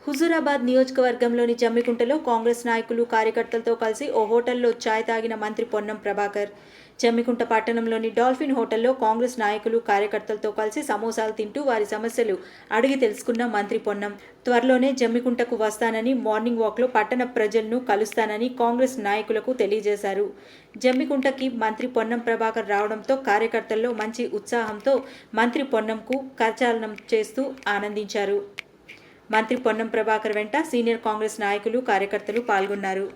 హుజూరాబాద్ నియోజకవర్గంలోని జమ్మికుంటలో కాంగ్రెస్ నాయకులు కార్యకర్తలతో కలిసి ఓ హోటల్లో ఛాయ్ తాగిన మంత్రి పొన్నం ప్రభాకర్. జమ్మికుంట పట్టణంలోని డాల్ఫిన్ హోటల్లో కాంగ్రెస్ నాయకులు కార్యకర్తలతో కలిసి సమోసాలు తింటూ వారి సమస్యలు అడిగి తెలుసుకున్న మంత్రి పొన్నం త్వరలోనే జమ్మికుంటకు వస్తానని, మార్నింగ్ వాక్లో పట్టణ ప్రజలను కలుస్తానని కాంగ్రెస్ నాయకులకు తెలియజేశారు. జమ్మికుంటకి మంత్రి పొన్నం ప్రభాకర్ రావడంతో కార్యకర్తల్లో మంచి ఉత్సాహంతో మంత్రి పొన్నంకు కరచాలనం చేస్తూ ఆనందించారు. మంత్రి పొన్నం ప్రభాకర్ వెంట సీనియర్ కాంగ్రెస్ నాయకులు, కార్యకర్తలు పాల్గొన్నారు.